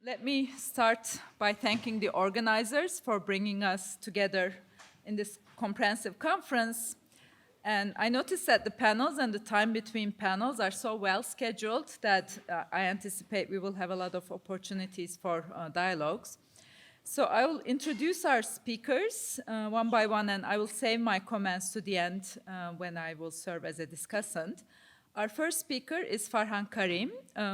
Let me start by thanking the organizers for bringing us together in this comprehensive conference. And I noticed that the panels and the time between panels are so well scheduled that I anticipate we will have a lot of opportunities for dialogues. So I will introduce our speakers one by one, and I will save my comments to the end when I will serve as a discussant. Our first speaker is Farhan Karim,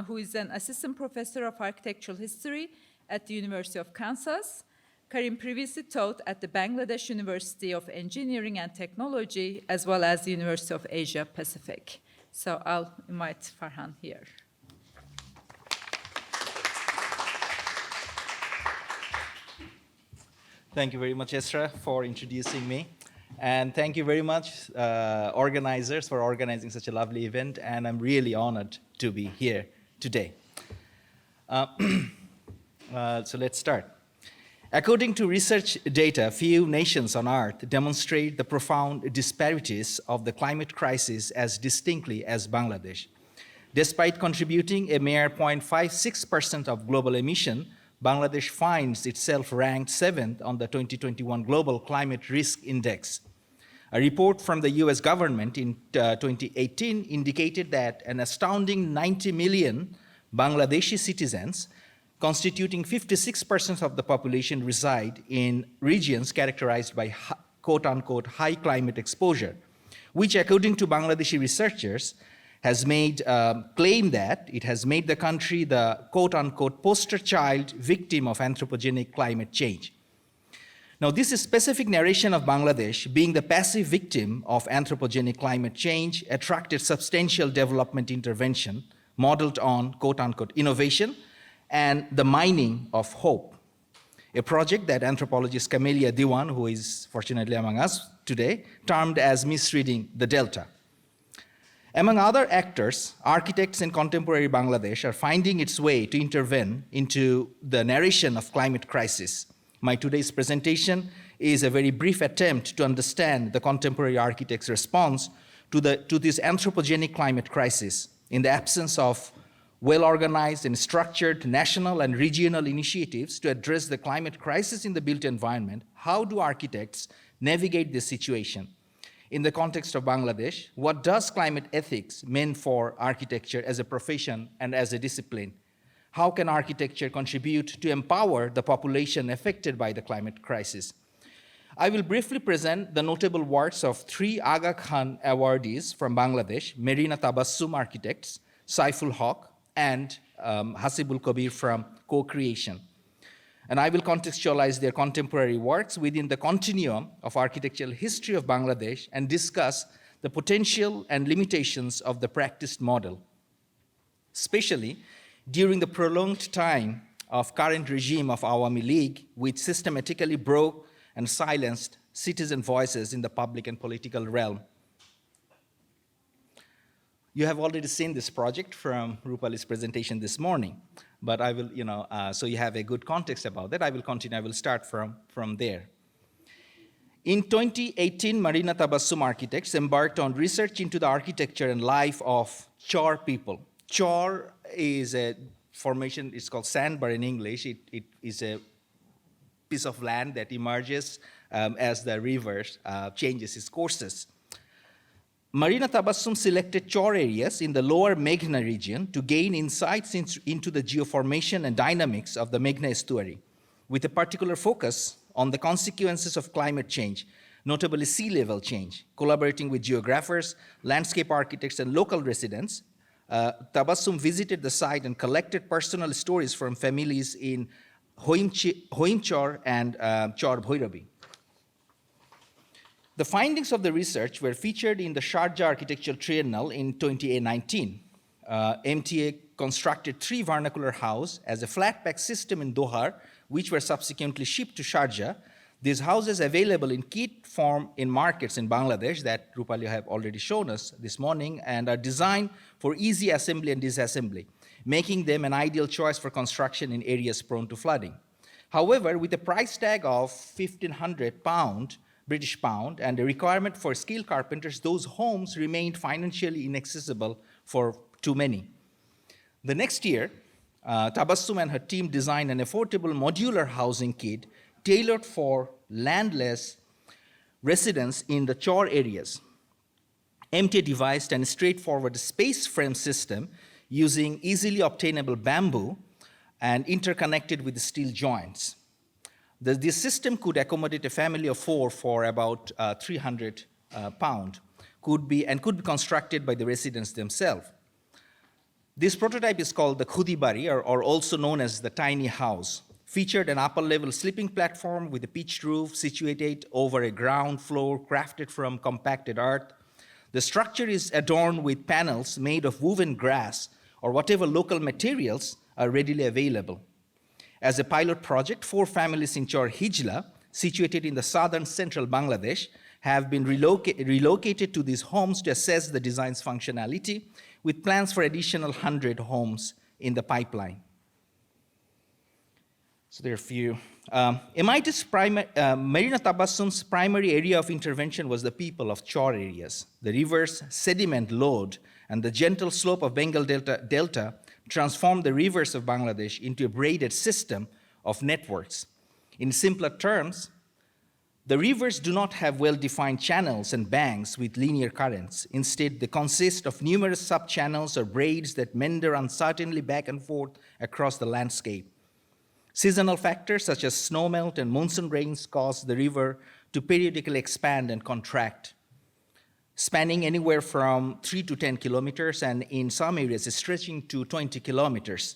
who is an assistant professor of architectural history at the University of Kansas. Karim previously taught at the Bangladesh University of Engineering and Technology, as well as the University of Asia Pacific. So I'll invite Farhan here. Thank you very much, Esra, for introducing me. And thank you very much, organizers, for organizing such a lovely event. And I'm really honored to be here today. So let's start. According to research data, few nations on Earth demonstrate the profound disparities of the climate crisis as distinctly as Bangladesh. Despite contributing a mere 0.56% of global emission, Bangladesh finds itself ranked 7th on the 2021 Global Climate Risk Index. A report from the US government in 2018 indicated that an astounding 90 million Bangladeshi citizens, constituting 56% of the population, reside in regions characterized by quote-unquote high climate exposure, which according to Bangladeshi researchers has made claim that it has made the country the quote-unquote poster child victim of anthropogenic climate change. Now, this specific narration of Bangladesh being the passive victim of anthropogenic climate change attracted substantial development intervention modeled on quote-unquote innovation and the mining of hope, a project that anthropologist Camelia Diwan, who is fortunately among us today, termed as misreading the Delta. Among other actors, architects in contemporary Bangladesh are finding its way to intervene into the narration of climate crisis. My today's presentation is a very brief attempt to understand the contemporary architect's response to this anthropogenic climate crisis in the absence of well-organized and structured national and regional initiatives to address the climate crisis in the built environment. How do architects navigate this situation? In the context of Bangladesh, what does climate ethics mean for architecture as a profession and as a discipline? How can architecture contribute to empower the population affected by the climate crisis? I will briefly present the notable works of 3 Aga Khan awardees from Bangladesh, Marina Tabassum Architects, Saiful Haq, and Hasibul Kabir from Co-Creation. And I will contextualize their contemporary works within the continuum of architectural history of Bangladesh and discuss the potential and limitations of the practiced model, especially during the prolonged time of current regime of Awami League, which systematically broke and silenced citizen voices in the public and political realm. You have already seen this project from Rupali's presentation this morning, but I will, so you have a good context about that. I will continue, I will start from there. In 2018, Marina Tabassum Architects embarked on research into the architecture and life of Chor people. Chor is a formation, it's called sandbar in English. It is a piece of land that emerges as the river changes its courses. Marina Tabassum selected Chor areas in the lower Meghna region to gain insights into the geoformation and dynamics of the Meghna estuary, with a particular focus on the consequences of climate change, notably sea level change. Collaborating with geographers, landscape architects, and local residents, Tabassum visited the site and collected personal stories from families in Hoimchor and Chor Bhairabi. The findings of the research were featured in the Sharjah Architectural Triennale in 2019. MTA constructed 3 vernacular houses as a flat pack system in Dohar, which were subsequently shipped to Sharjah. These houses available in kit form in markets in Bangladesh that Rupali have already shown us this morning and are designed for easy assembly and disassembly, making them an ideal choice for construction in areas prone to flooding. However, with a price tag of £1,500 British pound and a requirement for skilled carpenters, those homes remained financially inaccessible for too many. The next year, Tabassum and her team designed an affordable modular housing kit tailored for landless residents in the chore areas. Empty devised and straightforward space frame system using easily obtainable bamboo and interconnected with steel joints. This system could accommodate a family of 4 for about 300 pound, could be constructed by the residents themselves. This prototype is called the Khudi Bari, or also known as the tiny house. Featured an upper-level sleeping platform with a pitched roof situated over a ground floor crafted from compacted earth. The structure is adorned with panels made of woven grass or whatever local materials are readily available. As a pilot project, 4 families in Chor Hijla, situated in the southern central Bangladesh, have been relocated to these homes to assess the design's functionality, with plans for additional 100 homes in the pipeline. So there are a few. Marina Tabassum's primary area of intervention was the people of chore areas. The river's sediment load and the gentle slope of Bengal Delta transformed the rivers of Bangladesh into a braided system of networks. In simpler terms, the rivers do not have well-defined channels and banks with linear currents. Instead, they consist of numerous sub-channels or braids that meander uncertainly back and forth across the landscape. Seasonal factors such as snowmelt and monsoon rains cause the river to periodically expand and contract, spanning anywhere from 3 to 10 kilometers and in some areas stretching to 20 kilometers.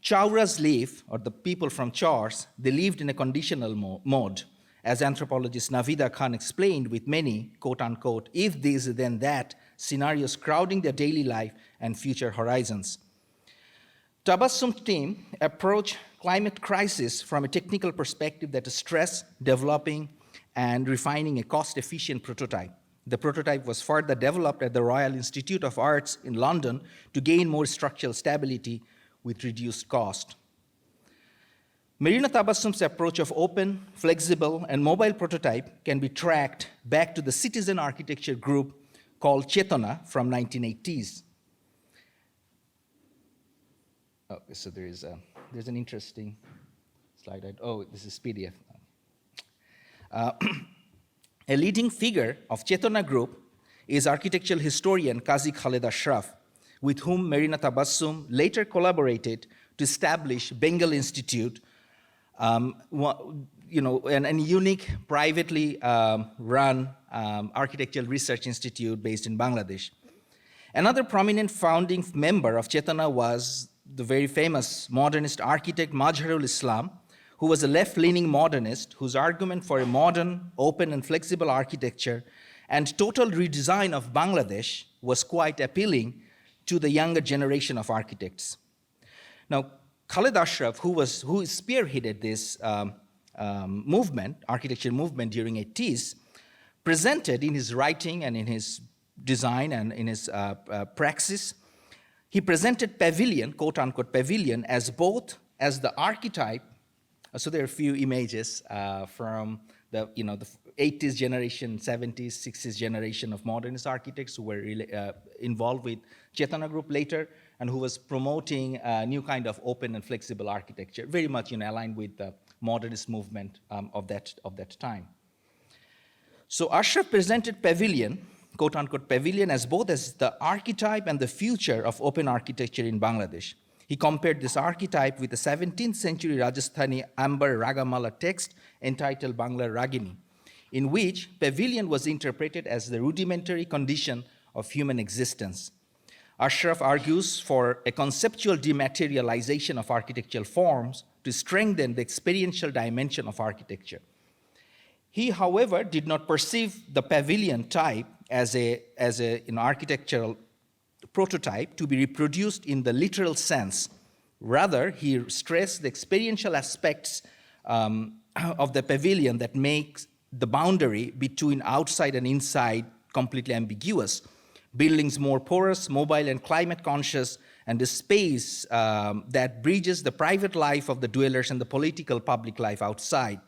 Chauras live, or the people from Chors, they lived in a conditional mode, as anthropologist Navida Khan explained, with many, quote unquote, if this then that scenarios crowding their daily life and future horizons. Tabassum's team approached climate crisis from a technical perspective that stressed developing and refining a cost-efficient prototype. The prototype was further developed at the Royal Institute of Arts in London to gain more structural stability with reduced cost. Marina Tabassum's approach of open, flexible, and mobile prototype can be tracked back to the citizen architecture group called Chetona from 1980s. Oh, so there's an interesting slide. This is PDF. A leading figure of Chetona Group is architectural historian Qazi Khaled Ashraf, with whom Marina Tabassum later collaborated to establish Bengal Institute, and unique privately run architectural research institute based in Bangladesh. Another prominent founding member of Chetona was the very famous modernist architect Mazharul Islam, who was a left-leaning modernist whose argument for a modern, open, and flexible architecture and total redesign of Bangladesh was quite appealing to the younger generation of architects. Now, Khaled Ashraf, who spearheaded this architecture movement during the 80s, presented in his writing and in his design and in his praxis, he presented pavilion, quote unquote pavilion, as both as the archetype. So there are a few images from the 80s generation, 70s, 60s generation of modernist architects who were really, involved with Chetona Group later, and who was promoting a new kind of open and flexible architecture, very much aligned with the modernist movement of that time. So Ashraf presented pavilion, quote unquote pavilion, as both as the archetype and the future of open architecture in Bangladesh. He compared this archetype with the 17th century Rajasthani Amber Ragamala text entitled Bangla Ragini, in which pavilion was interpreted as the rudimentary condition of human existence. Ashraf argues for a conceptual dematerialization of architectural forms to strengthen the experiential dimension of architecture. He, however, did not perceive the pavilion type as an architectural prototype to be reproduced in the literal sense. Rather, he stressed the experiential aspects of the pavilion that makes the boundary between outside and inside completely ambiguous. Buildings more porous, mobile, and climate conscious, and the space that bridges the private life of the dwellers and the political public life outside.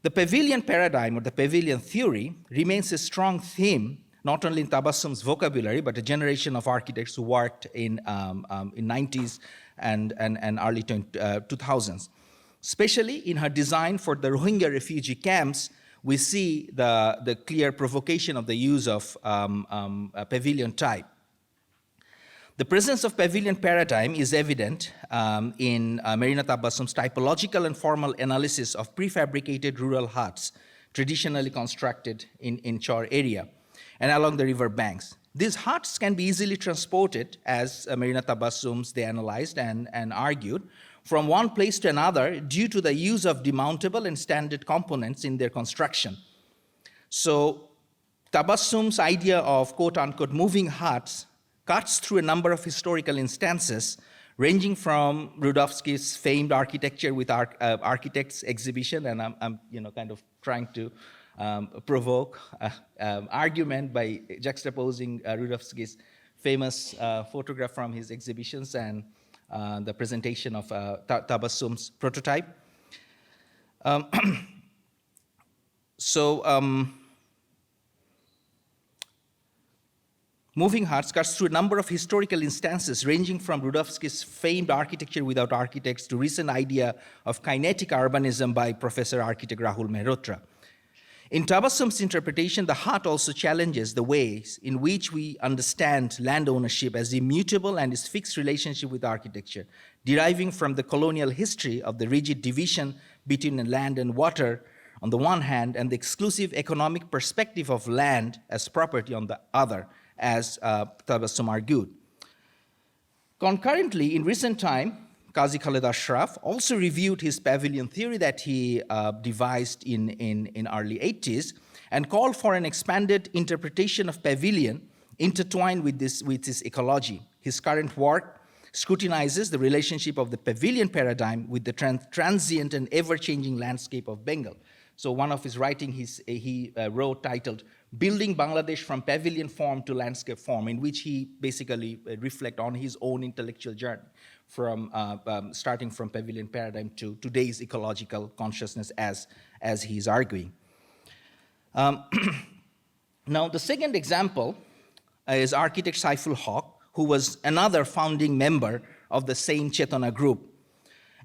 The pavilion paradigm, or the pavilion theory, remains a strong theme, not only in Tabassum's vocabulary, but a generation of architects who worked in 90s and early 2000s. Especially in her design for the Rohingya refugee camps, we see the clear provocation of the use of a pavilion type. The presence of pavilion paradigm is evident in Marina Tabassum's typological and formal analysis of prefabricated rural huts traditionally constructed in Chor area and along the river banks. These huts can be easily transported, as Marina Tabassum's they analyzed and argued, from one place to another due to the use of demountable and standard components in their construction. So Tabassum's idea of quote-unquote moving huts cuts through a number of historical instances, ranging from Rudovsky's famed architecture with architects exhibition, and I'm kind of trying to provoke argument by juxtaposing Rudovsky's famous photograph from his exhibitions and the presentation of Tabassum's prototype. Moving huts cuts through a number of historical instances ranging from Rudovsky's famed architecture without architects to recent idea of kinetic urbanism by Professor Architect Rahul Mehrotra. In Tabassum's interpretation, the hut also challenges the ways in which we understand land ownership as immutable and its fixed relationship with architecture, deriving from the colonial history of the rigid division between land and water on the one hand and the exclusive economic perspective of land as property on the other, as Tabassum argued. Concurrently, in recent time, Qazi Khaled Ashraf also reviewed his pavilion theory that he devised in early 80s and called for an expanded interpretation of pavilion intertwined with its ecology. His current work scrutinizes the relationship of the pavilion paradigm with the transient and ever-changing landscape of Bengal. So one of his writing, he wrote titled Building Bangladesh from Pavilion Form to Landscape Form, in which he basically reflect on his own intellectual journey from starting from pavilion paradigm to today's ecological consciousness as he's arguing. Now, the second example is architect Saiful Haq, who was another founding member of the same Chetana group.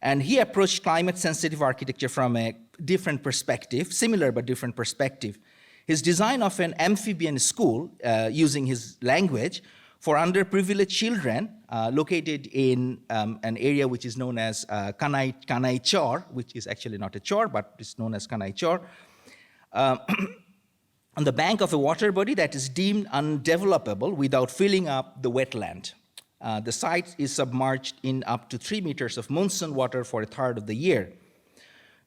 And he approached climate-sensitive architecture from a different perspective, similar but different perspective. His design of an amphibian school, using his language, for underprivileged children located in an area which is known as Kanai Chor, which is actually not a chor, but it's known as Kanai Chor, on the bank of a water body that is deemed undevelopable without filling up the wetland. The site is submerged in up to 3 meters of monsoon water for a third of the year.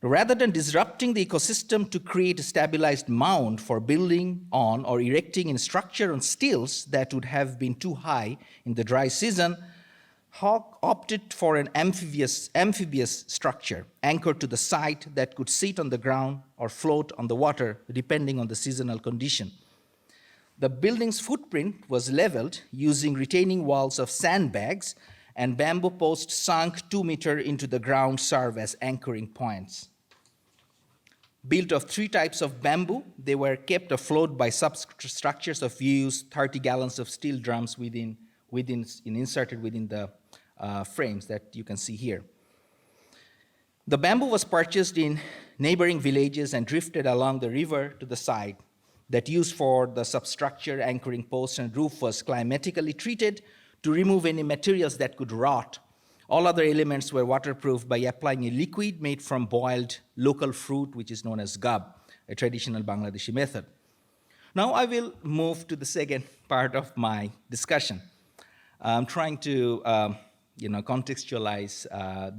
Rather than disrupting the ecosystem to create a stabilized mound for building on or erecting a structure on stilts that would have been too high in the dry season, Hawk opted for an amphibious structure anchored to the site that could sit on the ground or float on the water depending on the seasonal condition. The building's footprint was leveled using retaining walls of sandbags, and bamboo posts sunk 2 meters into the ground serve as anchoring points. Built of 3 types of bamboo, they were kept afloat by substructures of used 30 gallons of steel drums inserted within the frames that you can see here. The bamboo was purchased in neighboring villages and drifted along the river to the site. That used for the substructure, anchoring posts, and roof was climatically treated to remove any materials that could rot. All other elements were waterproofed by applying a liquid made from boiled local fruit, which is known as gab, a traditional Bangladeshi method. Now I will move to the second part of my discussion. I'm trying to contextualize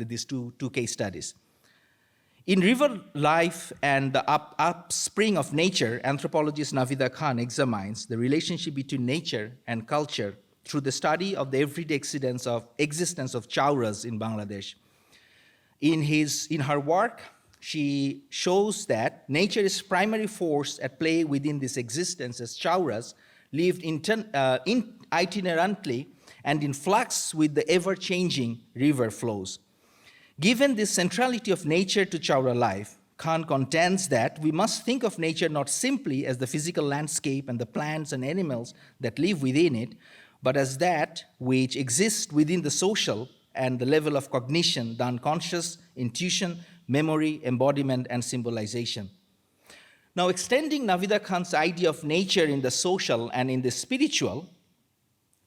these two case studies. In River Life and the Upspring of Nature, anthropologist Navida Khan examines the relationship between nature and culture through the study of the everyday existence of chauras in Bangladesh. In her work, she shows that nature is primary force at play within this existence, as chauras lived itinerantly and in flux with the ever-changing river flows. Given this centrality of nature to chaura life, Khan contends that we must think of nature not simply as the physical landscape and the plants and animals that live within it, but as that which exists within the social and the level of cognition, the unconscious, intuition, memory, embodiment, and symbolization. Now, extending Navida Khan's idea of nature in the social and in the spiritual,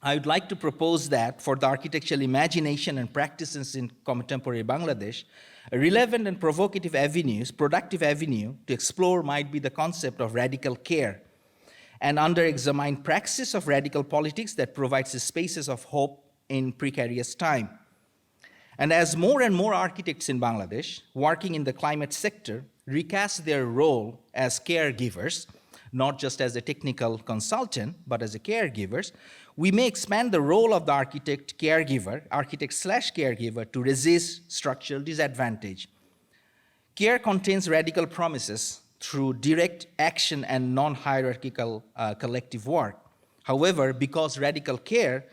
I would like to propose that for the architectural imagination and practices in contemporary Bangladesh, a relevant and productive avenue to explore might be the concept of radical care, an under-examined praxis of radical politics that provides spaces of hope in precarious time. And as more and more architects in Bangladesh working in the climate sector recast their role as caregivers, not just as a technical consultant, but as a caregivers, we may expand the role of the architect/caregiver to resist structural disadvantage. Care contains radical promises through direct action and non-hierarchical collective work. However, because radical care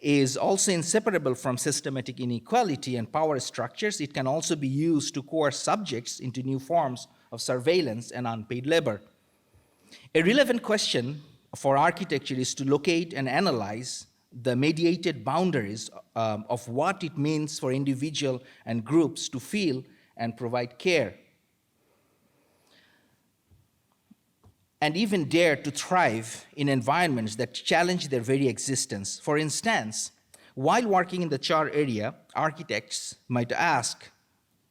is also inseparable from systematic inequality and power structures, it can also be used to coerce subjects into new forms of surveillance and unpaid labor. A relevant question for architecture is to locate and analyze the mediated boundaries of what it means for individuals and groups to feel and provide care, and even dare to thrive in environments that challenge their very existence. For instance, while working in the Char area, architects might ask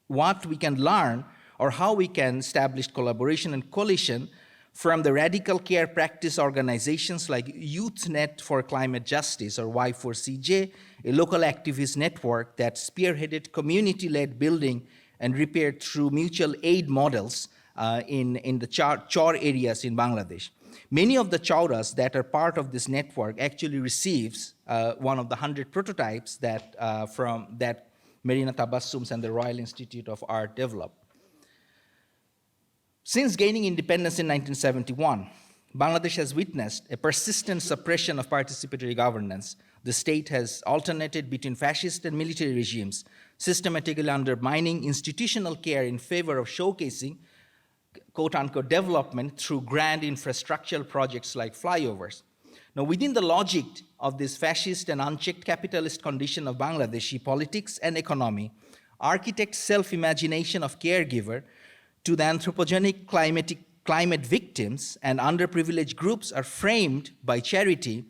what we can learn or how we can establish collaboration and coalition from the radical care practice organizations like YouthNet for Climate Justice, or Y4CJ, a local activist network that spearheaded community-led building and repair through mutual aid models in the Char areas in Bangladesh. Many of the chauras that are part of this network actually receives one of the 100 prototypes that Marina Tabassums and the Royal Institute of Art developed. Since gaining independence in 1971, Bangladesh has witnessed a persistent suppression of participatory governance. The state has alternated between fascist and military regimes, systematically undermining institutional care in favor of showcasing quote-unquote development through grand infrastructural projects like flyovers. Now, within the logic of this fascist and unchecked capitalist condition of Bangladeshi politics and economy, architects' self-imagination of caregiver to the anthropogenic climate victims and underprivileged groups are framed by charity,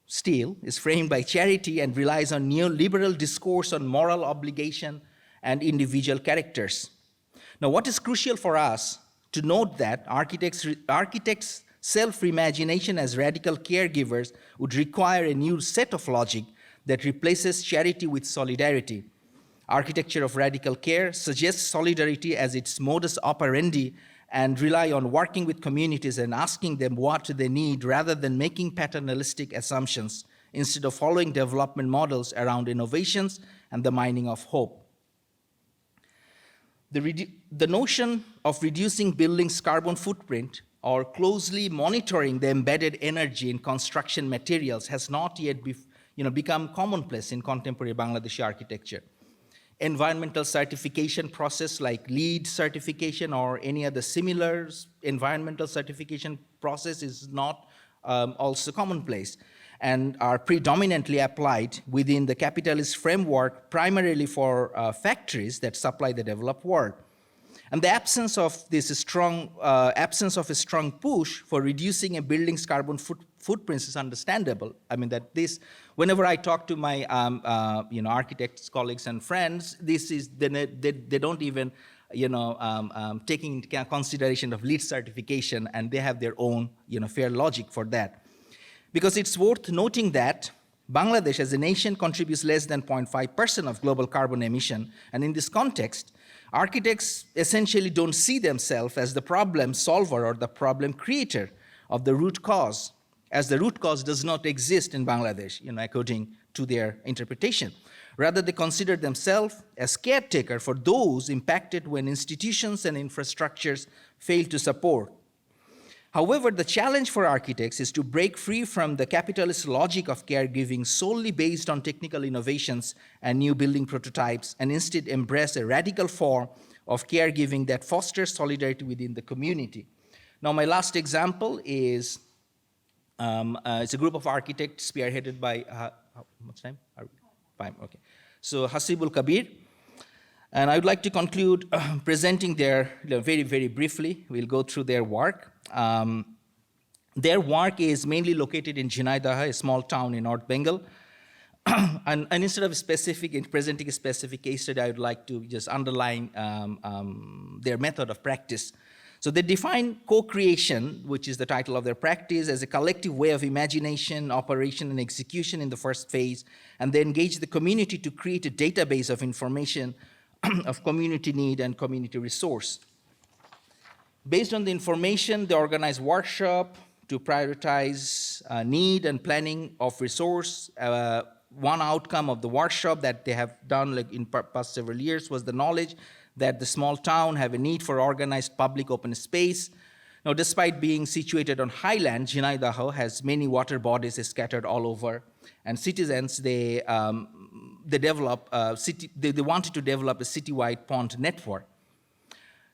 is framed by charity and relies on neoliberal discourse on moral obligation and individual characters. Now, what is crucial for us to note that architects' self-imagination as radical caregivers would require a new set of logic that replaces charity with solidarity. Architecture of radical care suggests solidarity as its modus operandi and rely on working with communities and asking them what they need rather than making paternalistic assumptions instead of following development models around innovations and the mining of hope. The notion of reducing buildings' carbon footprint or closely monitoring the embedded energy in construction materials has not yet become commonplace in contemporary Bangladeshi architecture. Environmental certification process like LEED certification or any other similar environmental certification process is not also commonplace and are predominantly applied within the capitalist framework primarily for factories that supply the developed world. And the absence of a strong push for reducing a building's carbon footprints is understandable. I mean that whenever I talk to my architects, colleagues, and friends, they don't even taking into consideration of LEED certification, and they have their own fair logic for that. Because it's worth noting that Bangladesh as a nation contributes less than 0.5% of global carbon emission, and in this context, architects essentially don't see themselves as the problem solver or the problem creator of the root cause, as the root cause does not exist in Bangladesh, according to their interpretation. Rather, they consider themselves as caretaker for those impacted when institutions and infrastructures fail to support. However, the challenge for architects is to break free from the capitalist logic of caregiving solely based on technical innovations and new building prototypes, and instead embrace a radical form of caregiving that fosters solidarity within the community. Now, my last example is it's a group of architects spearheaded by, what's the name? Fine, okay. So Hasibul Kabir. And I would like to conclude presenting their, very, very briefly, we'll go through their work. Their work is mainly located in Jhinaidah, a small town in North Bengal. And instead of presenting a specific case study, I would like to just underline their method of practice. So they define co-creation, which is the title of their practice, as a collective way of imagination, operation, and execution in the first phase, and they engage the community to create a database of information of community need and community resource. Based on the information, they organize workshop to prioritize need and planning of resource. One outcome of the workshop that they have done in past several years was the knowledge that the small town have a need for organized public open space. Now, despite being situated on highland, Jhinaidah has many water bodies scattered all over, and citizens, they wanted to develop a citywide pond network.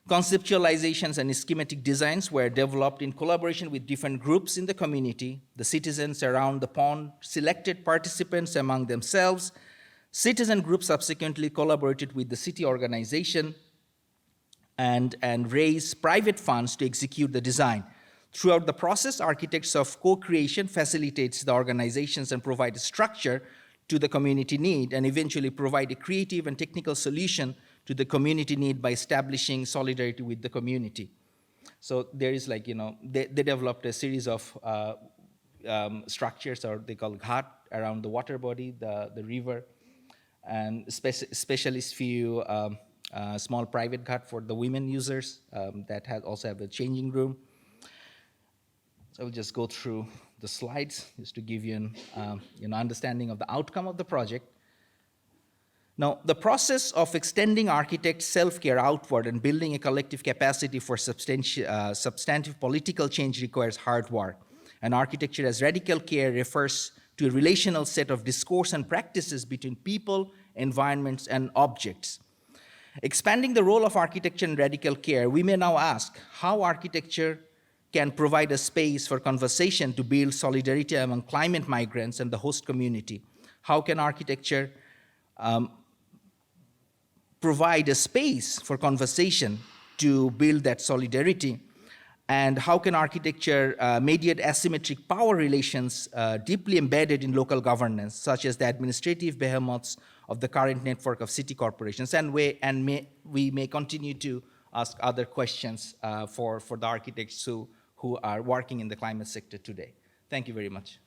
Conceptualizations and schematic designs were developed in collaboration with different groups in the community. The citizens around the pond selected participants among themselves. Citizen groups subsequently collaborated with the city organization and raised private funds to execute the design. Throughout the process, architects of co-creation facilitates the organizations and provide a structure to the community need, and eventually provide a creative and technical solution to the community need by establishing solidarity with the community. So there is they developed a series of structures, or they call ghat, around the water body, the river, and specialist few small private ghat for the women users that also have a changing room. So I'll just go through the slides just to give you an understanding of the outcome of the project. Now, the process of extending architect self-care outward and building a collective capacity for substantive political change requires hard work. And architecture as radical care refers to a relational set of discourse and practices between people, environments, and objects. Expanding the role of architecture in radical care, we may now ask how architecture can provide a space for conversation to build solidarity among climate migrants and the host community. How can architecture provide a space for conversation to build that solidarity? And how can architecture mediate asymmetric power relations deeply embedded in local governance, such as the administrative behemoths of the current network of city corporations? And we may continue to ask other questions for the architects who are working in the climate sector today. Thank you very much.